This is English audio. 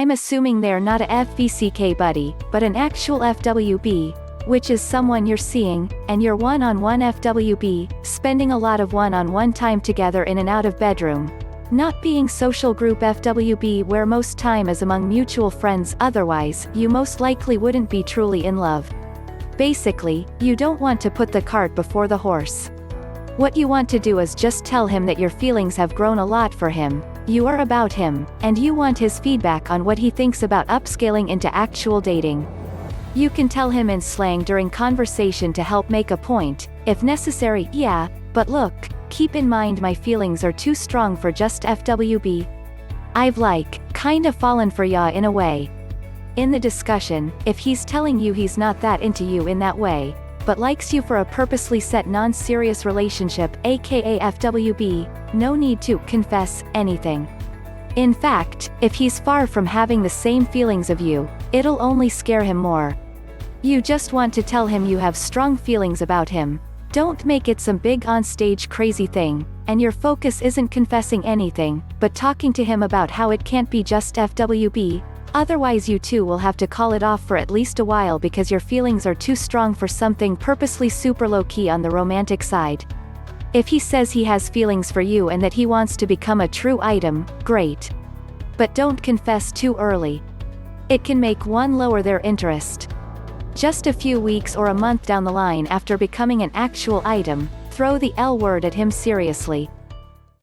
I'm assuming they're not a FVCK buddy, but an actual FWB, which is someone you're seeing, and you're one-on-one FWB, spending a lot of one-on-one time together in and out of bedroom. Not being social group FWB where most time is among mutual friends, otherwise, you most likely wouldn't be truly in love. Basically, you don't want to put the cart before the horse. What you want to do is just tell him that your feelings have grown a lot for him, you are about him, and you want his feedback on what he thinks about upscaling into actual dating. You can tell him in slang during conversation to help make a point, if necessary, yeah, but look, keep in mind my feelings are too strong for just FWB. I've kinda fallen for ya in a way. In the discussion, if he's telling you he's not that into you in that way, but likes you for a purposely set non-serious relationship, aka FWB, no need to confess anything. In fact, if he's far from having the same feelings of you, it'll only scare him more. You just want to tell him you have strong feelings about him. Don't make it some big on-stage crazy thing, and your focus isn't confessing anything, but talking to him about how it can't be just FWB, otherwise you two will have to call it off for at least a while because your feelings are too strong for something purposely super low-key on the romantic side. If he says he has feelings for you and that he wants to become a true item, great. But don't confess too early. It can make one lower their interest. Just a few weeks or a month down the line after becoming an actual item, throw the L word at him seriously.